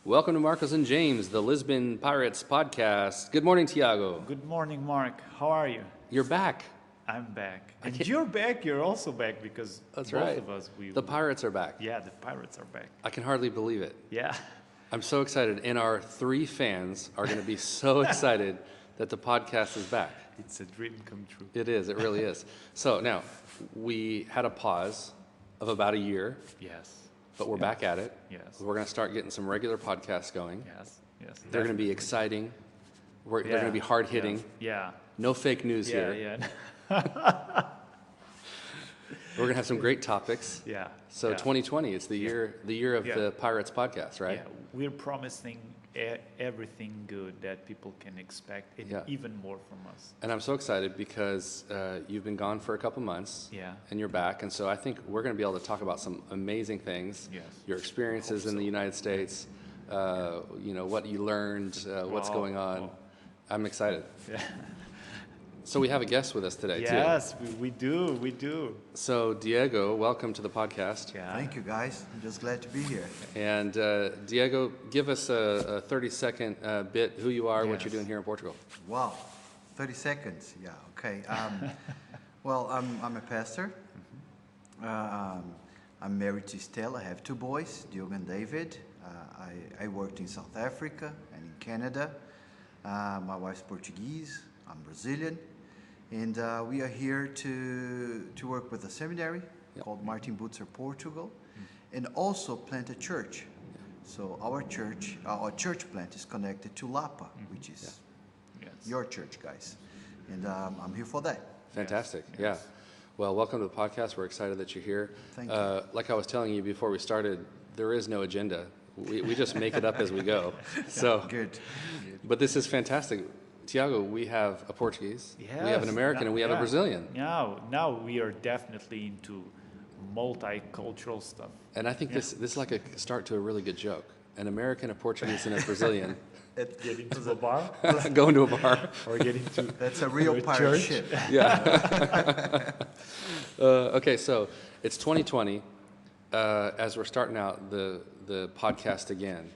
Welcome to Marcos and James, the Lisbon Pirates podcast. Good morning, Tiago. Good morning, Mark. How are you? You're back. I'm back. And you're back. You're also back because That's both right. of us. The Pirates are back. Yeah, the Pirates are back. I can hardly believe it. Yeah. I'm so excited. And our 3 fans are going to be so excited that the podcast is back. It's a dream come true. It is. It really is. So now, we had a pause of about a year. Yes. But we're back at it. Yes. We're going to start getting some regular podcasts going. Yes. Yes. They're going to be exciting. They're going to be hard-hitting. Yeah. No fake news here. Yeah. We're going to have some great topics. Yeah. So 2020, it's the year of the Pirates podcast, right? Yeah. We're promising everything good that people can expect, and even more from us. And I'm so excited because you've been gone for a couple months. Yeah. And you're back, and so I think we're going to be able to talk about some amazing things. Yes. Your experiences in the United States. What you learned, what's going on. Wow. I'm excited. Yeah. So we have a guest with us today, too. Yes, we do. So Diego, welcome to the podcast. Yeah. Thank you, guys. I'm just glad to be here. And Diego, give us a 30-second bit who you are, what you're doing here in Portugal. Wow, 30 seconds. Yeah, okay. Well, I'm a pastor. I'm married to Stella. I have 2 boys, Diogo and David. I worked in South Africa and in Canada. My wife's Portuguese. I'm Brazilian. And we are here to work with a seminary called Martin Butzer, Portugal, and also plant a church. So our church plant is connected to Lapa, which is your church, guys. And I'm here for that. Fantastic. Yeah. Well, welcome to the podcast. We're excited that you're here. Thank you. Like I was telling you before we started, there is no agenda. We just make it up as we go. So Good. But this is fantastic. Tiago, we have a Portuguese, we have an American, and we have a Brazilian. Now we are definitely into multicultural stuff. And I think this is like a start to a really good joke. An American, a Portuguese, and a Brazilian. Getting to the bar? Going to a bar. Or getting to That's a real pirate ship. Yeah. Okay, so it's 2020. As we're starting out the podcast again,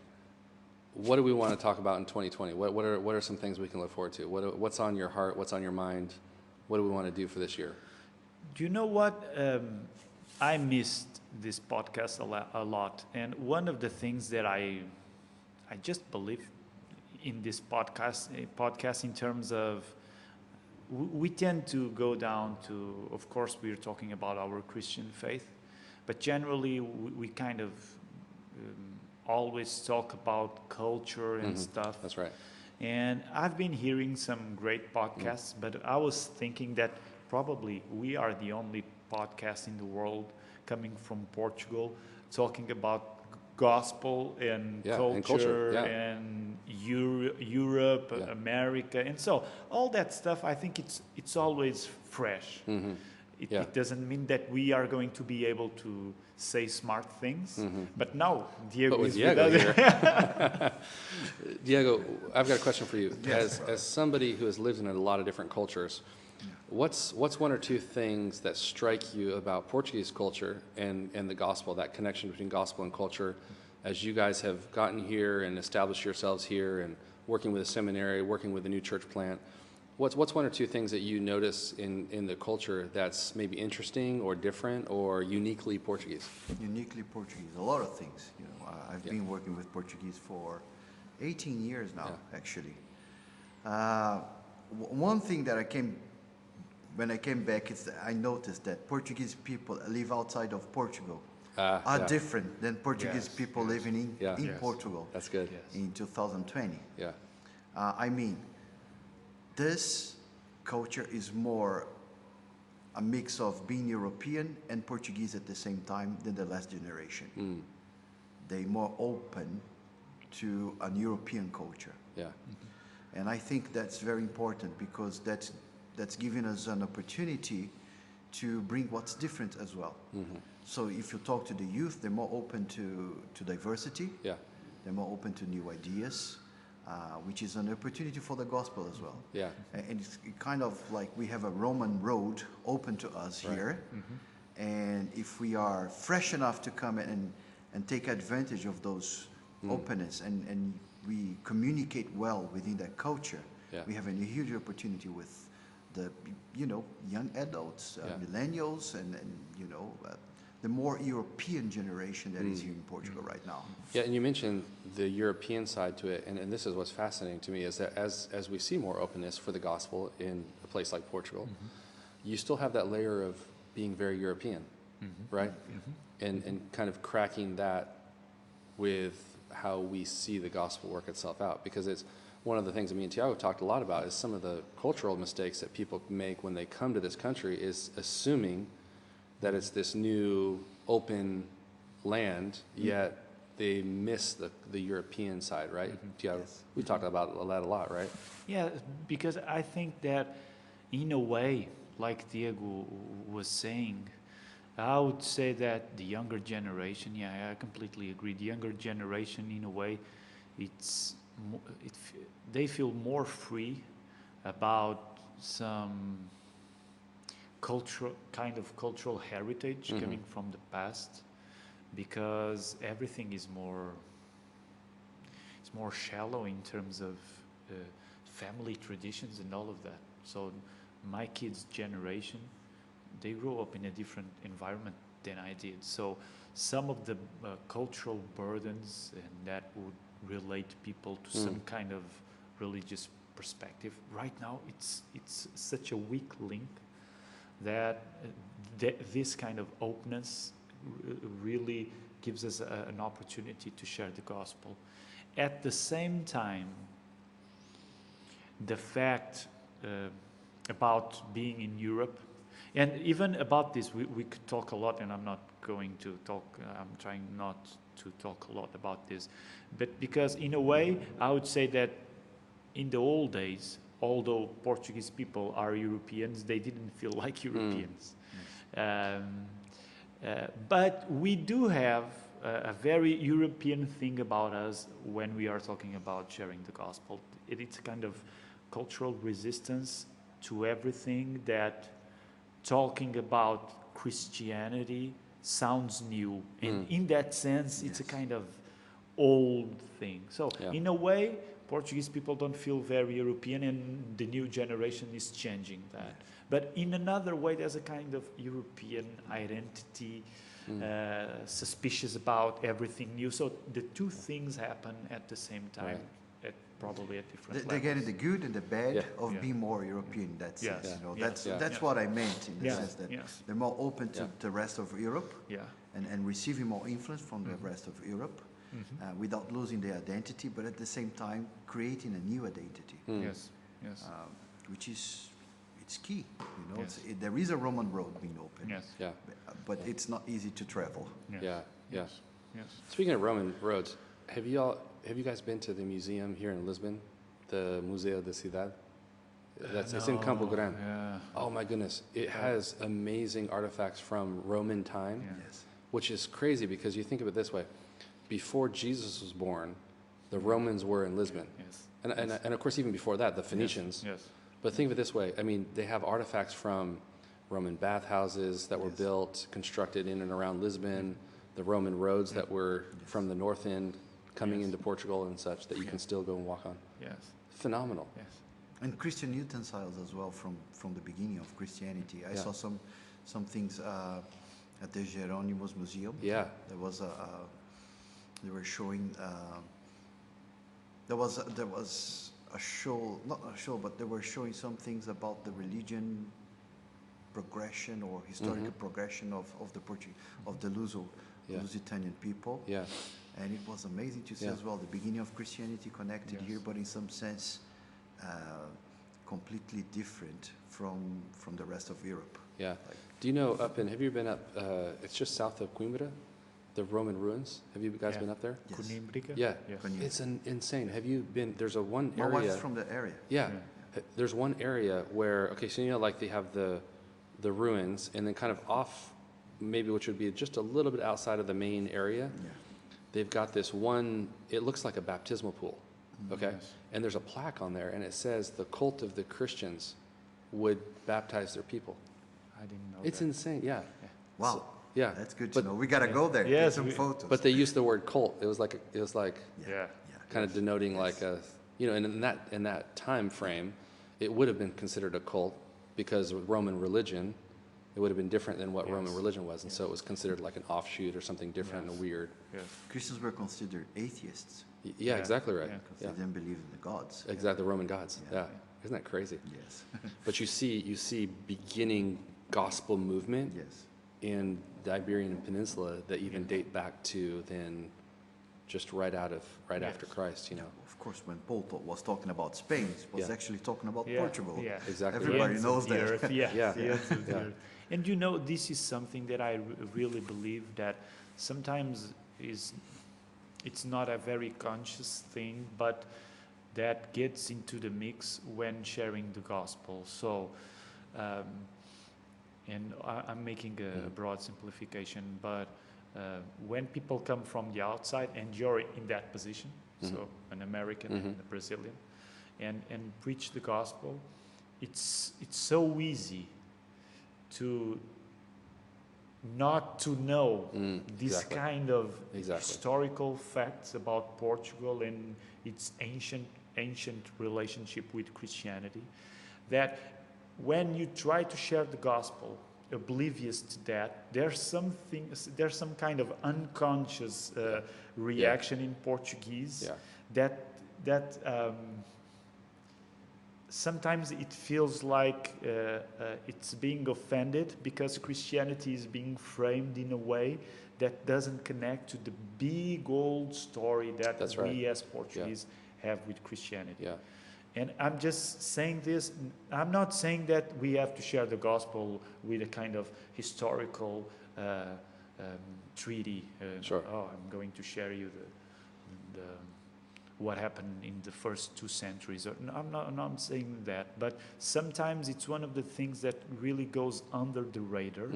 what do we want to talk about in 2020? What are some things we can look forward to? What's on your heart? What's on your mind? What do we want to do for this year? Do you know what? I missed this podcast a lot. And one of the things that I just believe in this podcast in terms of, we tend to go down to, of course, we're talking about our Christian faith, but generally we kind of always talk about culture and stuff. That's right. And I've been hearing some great podcasts, but I was thinking that probably we are the only podcast in the world coming from Portugal talking about gospel and culture and Europe, America. And so all that stuff, I think it's always fresh. It doesn't mean that we are going to be able to say smart things, but now Diego is with us. Here. Diego, I've got a question for you. Yes, as somebody who has lived in a lot of different cultures, what's 1 or 2 things that strike you about Portuguese culture and the gospel, that connection between gospel and culture, as you guys have gotten here and established yourselves here and working with a seminary, working with a new church plant? What's 1 or 2 things that you notice in the culture that's maybe interesting or different or uniquely Portuguese? Uniquely Portuguese. A lot of things. I've been working with Portuguese for 18 years now, actually. One thing that when I came back, is that I noticed that Portuguese people live outside of Portugal are different than Portuguese people living in Portugal. That's good. In 2020. Yeah. I mean, this culture is more a mix of being European and Portuguese at the same time than the last generation. They're more open to an European culture. Yeah. And I think that's very important because that's giving us an opportunity to bring what's different as well. So if you talk to the youth, they're more open to diversity. Yeah. They're more open to new ideas. which is an opportunity for the gospel as well. Yeah. And it's kind of like we have a Roman road open to us here. And if we are fresh enough to come and take advantage of those openness, and we communicate well within that culture, Yeah. we have a huge opportunity with the, young adults, millennials, and the more European generation that is here in Portugal right now. Yeah, and you mentioned the European side to it, and this is what's fascinating to me, is that as we see more openness for the gospel in a place like Portugal, you still have that layer of being very European, right? And kind of cracking that with how we see the gospel work itself out. Because it's one of the things that me and Tiago talked a lot about is some of the cultural mistakes that people make when they come to this country is assuming that it's this new open land, yet they miss the European side, right? Tiago, we talked about that a lot, right? Yeah, because I think that in a way, like Tiago was saying, I would say that the younger generation, I completely agree. The younger generation, in a way, they feel more free about some cultural heritage coming from the past, because everything is more shallow in terms of family traditions and all of that. So my kids' generation, they grew up in a different environment than I did. So some of the cultural burdens and that would relate people to some kind of religious perspective. Right now, it's such a weak link that this kind of openness really gives us an opportunity to share the gospel. At the same time, the fact about being in Europe, and even about this, we could talk a lot, and I'm not going to talk, I'm trying not to talk a lot about this, but because in a way, I would say that in the old days, although Portuguese people are Europeans, they didn't feel like Europeans. But we do have a very European thing about us when we are talking about sharing the gospel. It's a kind of cultural resistance to everything that talking about Christianity sounds new. And in that sense, it's a kind of old thing. So in a way, Portuguese people don't feel very European, and the new generation is changing that. But in another way, there's a kind of European identity, suspicious about everything new. So the two things happen at the same time, probably at different levels. They're getting the good and the bad of being more European in that sense. That's what I meant, in the sense that they're more open to the rest of Europe and receiving more influence from the rest of Europe. Without losing their identity, but at the same time creating a new identity. Which is key. There is a Roman road being opened. But it's not easy to travel. Speaking of Roman roads, have you guys been to the museum here in Lisbon, the Museo da Cidade? It's in Campo Grande. Oh my goodness, it has amazing artifacts from Roman time, which is crazy because you think of it this way. Before Jesus was born, the Romans were in Lisbon. And of course, even before that, the Phoenicians. But think of it this way. I mean, they have artifacts from Roman bathhouses that were built, constructed in and around Lisbon, the Roman roads that were from the north end coming into Portugal and such that you can still go and walk on. Phenomenal. And Christian utensils as well from the beginning of Christianity. I saw some things at the Jerónimos Museum. There was they were showing. There was a show, not a show, but they were showing some things about the religion progression or historical progression of the Lusitanian people. And it was amazing to see as well the beginning of Christianity connected here, but in some sense completely different from the rest of Europe. Do you know have you been up? It's just south of Coimbra. The Roman ruins. Have you guys been up there? Yes. It's insane. Have you been? There's one area. My wife's from the area. There's one area where so like they have the ruins, and then kind of off, maybe which would be just a little bit outside of the main area. They've got this one. It looks like a baptismal pool. And there's a plaque on there, and it says the cult of the Christians would baptize their people. I didn't know. It's insane. Wow. Yeah. That's good But- to know. We gotta go there. Yes, Take some we- photos. But they used the word cult. It was like Yeah. kind of denoting like a, and in that time frame, it would have been considered a cult because with Roman religion, it would have been different than what Roman religion was, and so it was considered like an offshoot or something different and weird. Yes. Christians were considered atheists Yeah, Yeah, exactly right. yeah. because Yeah, they didn't believe in the gods. exactly. The Roman gods. Yeah. Yeah. Isn't that crazy? Yes. But you see beginning gospel movement Yes. in the Iberian Peninsula that even date back to then, just right after Christ. Of course, when Paul was talking about Spain, he was Yeah. actually talking about Yeah, Portugal. yeah. Exactly Everybody Ends knows of the that. earth, yeah, Yeah. the ends of the Yeah. earth. And this is something that I really believe that sometimes it's not a very conscious thing, but that gets into the mix when sharing the gospel. So, and I'm making a broad simplification, but when people come from the outside and you're in that position, so an American and a Brazilian, and preach the gospel, it's so easy to not to know this exactly. kind of Exactly. historical facts about Portugal and its ancient relationship with Christianity, that when you try to share the gospel oblivious to that, there's some kind of unconscious reaction in Portuguese that sometimes it feels like it's being offended because Christianity is being framed in a way that doesn't connect to the big old story that That's we right. as Portuguese have with Christianity. Yeah. And I'm just saying this, I'm not saying that we have to share the gospel with a kind of historical treaty. Sure. Oh, I'm going to share you the what happened in the first 2 centuries. No, I'm not saying that, but sometimes it's one of the things that really goes under the radar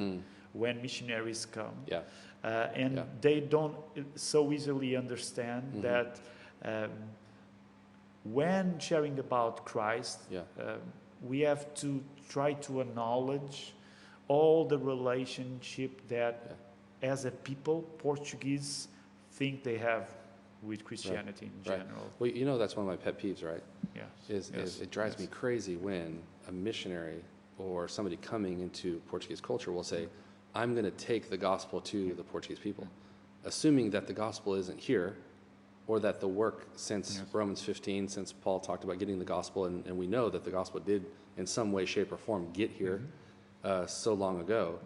when missionaries come. Yeah. And Yeah. they don't so easily understand that when sharing about Christ, we have to try to acknowledge all the relationship that as a people, Portuguese think they have with Christianity in Right. general. Well, that's one of my pet peeves, right? Yeah. Is it drives me crazy when a missionary or somebody coming into Portuguese culture will say, I'm going to take the gospel to the Portuguese people, assuming that the gospel isn't here, or that the work since Romans 15, since Paul talked about getting the gospel, and we know that the gospel did in some way, shape, or form get here so long ago,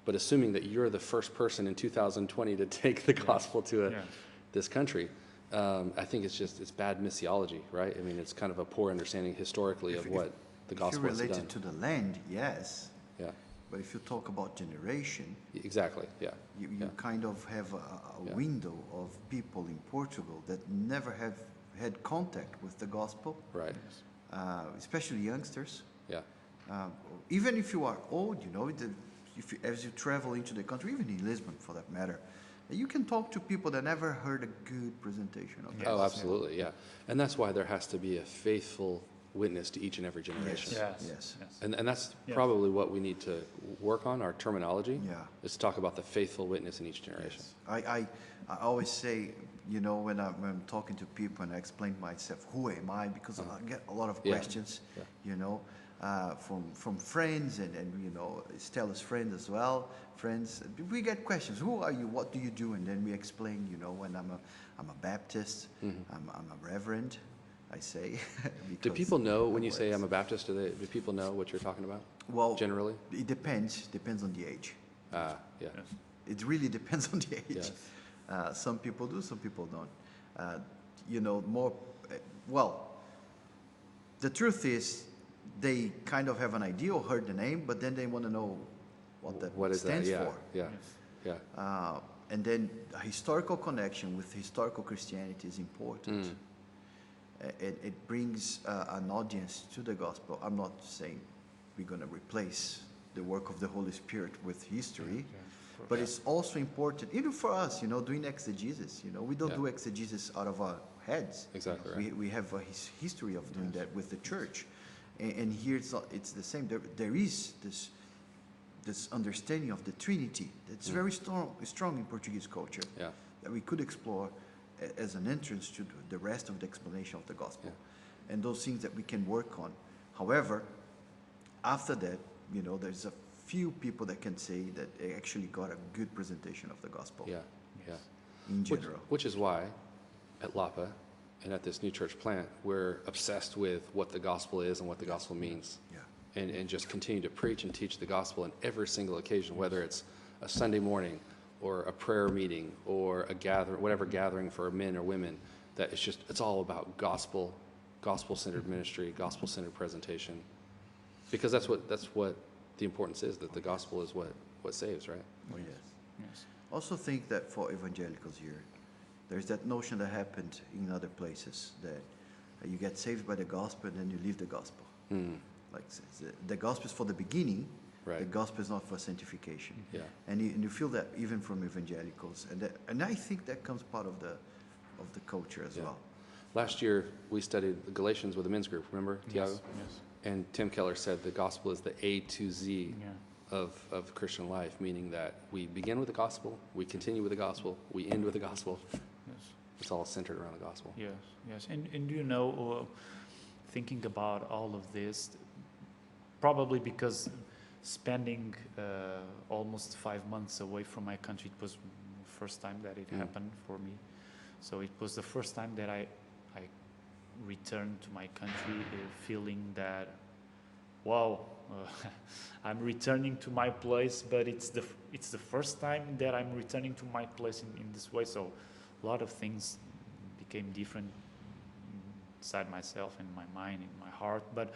but assuming that you're the first person in 2020 to take the gospel to this country, I think it's bad missiology, right? I mean, it's kind of a poor understanding historically of what the gospel has done. If you relate it to the land, yes. Yeah, But if you talk about generation, exactly, yeah. you kind of have a window of people in Portugal that never have had contact with the gospel, Right, especially youngsters. yeah, Even if you are old, as you travel into the country, even in Lisbon for that matter, you can talk to people that never heard a good presentation of the oh, gospel. absolutely, yeah. And that's why there has to be a faithful witness to each and every generation. Yes. And that's probably what we need to work on, our terminology, Yeah. is to talk about the faithful witness in each generation. I always say, when I'm talking to people and I explain myself, who am I? Because I get a lot of questions, from friends and Stella's friends as well. Friends, we get questions. Who are you? What do you do? And then we explain, when I'm a Baptist, I'm a reverend, I say. Do people know when you say I'm a Baptist? Do people know what you're talking about? Well, generally, it depends on the age. Yeah. It really depends on the age. Yes. Some people do, some people don't. The truth is, they kind of have an idea or heard the name, but then they want to know what is stands that? for. Yeah. And then a historical connection with historical Christianity is important. It brings an audience to the gospel. I'm not saying we're going to replace the work of the Holy Spirit with history, but it's also important, even for us, doing exegesis. We don't do exegesis out of our heads. Exactly right. We have a history of doing that with the church. And here it's the same. There is this understanding of the Trinity that's very strong in Portuguese culture, Yeah. that we could explore as an entrance to the rest of the explanation of the gospel, and those things that we can work on. However, after that, there's a few people that can say that they actually got a good presentation of the gospel. Yeah. Yeah. In general. Which is why at Lapa and at this new church plant, we're obsessed with what the gospel is and what the gospel means. Yeah. And just continue to preach and teach the gospel on every single occasion, whether it's a Sunday morning or a prayer meeting or a gathering, whatever gathering for men or women, that it's all about gospel-centered ministry, gospel-centered presentation. Because that's what the importance is, that the gospel is what saves, right? Oh, yes. Yes. Also think that for evangelicals here, there's that notion that happened in other places, that you get saved by the gospel and then you leave the gospel. Like the gospel is for the beginning, Right. the gospel is not for sanctification. Yeah. And you feel that even from evangelicals, and I think that comes part of the culture as Yeah. well. Last year, we studied the Galatians with a men's group, remember, Tiago? Yes. And Tim Keller said the gospel is the A to Z Yeah. of Christian life, meaning that we begin with the gospel, we continue with the gospel, we end with the gospel. Yes. It's all centered around the gospel. Yes. And thinking about all of this, probably because spending almost 5 months away from my country, it was the first time that it happened for me. So it was the first time that I returned to my country feeling that, wow, I'm returning to my place, but it's the first time that I'm returning to my place in this way. So a lot of things became different inside myself, in my mind, in my heart. But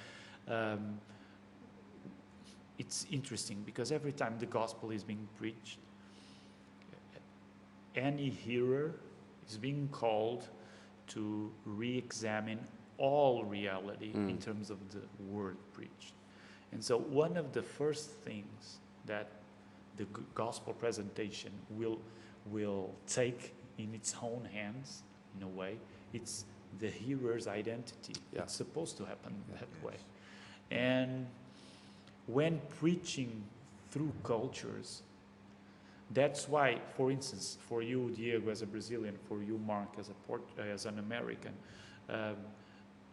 it's interesting because every time the gospel is being preached, any hearer is being called to re-examine all reality in terms of the word preached. And so one of the first things that the gospel presentation will take in its own hands, in a way, it's the hearer's identity. Yeah. It's supposed to happen that way. And when preaching through cultures, that's why, for instance, for you, Diego, as a Brazilian, for you, Mark, as an American,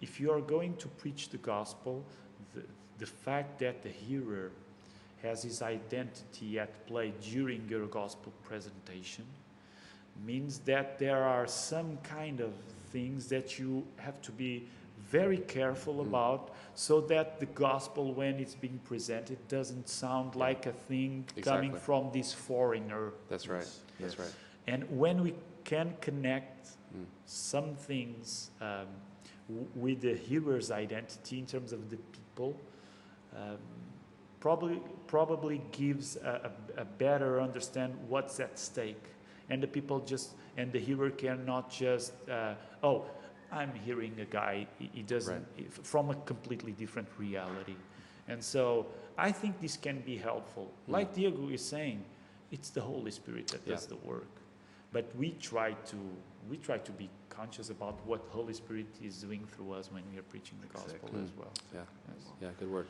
if you are going to preach the gospel, the fact that the hearer has his identity at play during your gospel presentation means that there are some kind of things that you have to be very careful about, so that the gospel, when it's being presented, doesn't sound like a thing coming from this foreigner. That's right. That's right. And when we can connect some things with the hearer's identity in terms of the people, probably gives a better understand what's at stake. And the people and the hearer cannot just, I'm hearing a guy, he doesn't, from a completely different reality. And so I think this can be helpful. Like Diego is saying, it's the Holy Spirit that does the work. But we try to be conscious about what Holy Spirit is doing through us when we are preaching the gospel as well. Yeah. Yeah, good word.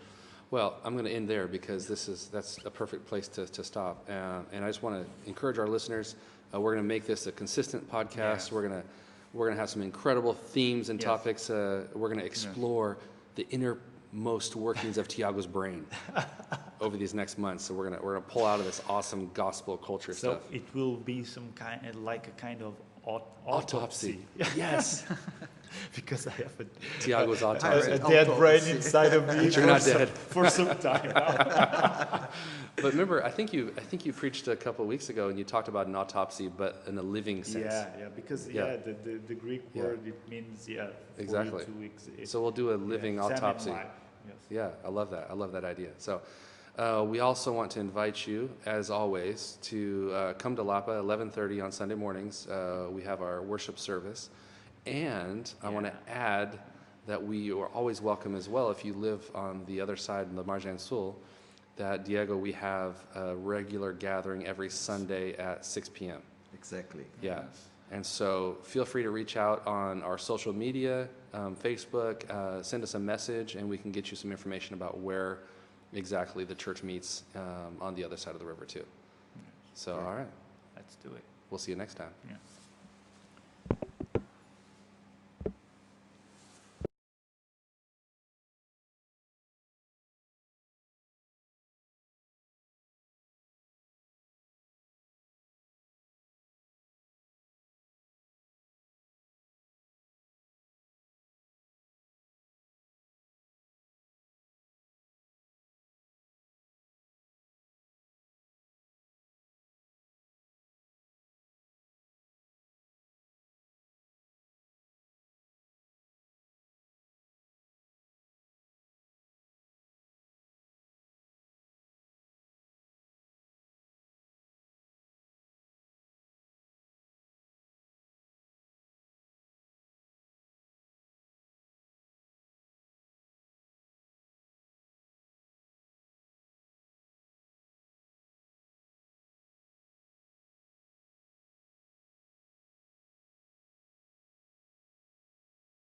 Well, I'm going to end there because that's a perfect place to stop. And I just want to encourage our listeners. We're going to make this a consistent podcast. We're going to have some incredible themes and topics. We're going to explore the innermost workings of Tiago's brain over these next months. So we're gonna pull out of this awesome gospel culture stuff. So it will be some kind of autopsy. Yes. Because I have Tiago's autopsy. a dead brain inside of me. You're not dead for some time now. But remember, I think you preached a couple of weeks ago, and you talked about an autopsy, but in a living sense. Because the Greek word, it means exactly. 2 weeks. So we'll do a living autopsy. Yeah, I love that. I love that idea. So we also want to invite you, as always, to come to Lapa 11:30 on Sunday mornings. We have our worship service. And I want to add that we are always welcome as well if you live on the other side in the Margem Sul, that, Diego, we have a regular gathering every Sunday at 6 p.m. Exactly. Yeah. And so feel free to reach out on our social media, Facebook, send us a message, and we can get you some information about where exactly the church meets on the other side of the river too. So, Correct. all right, Let's do it. we'll see you next time. Yeah.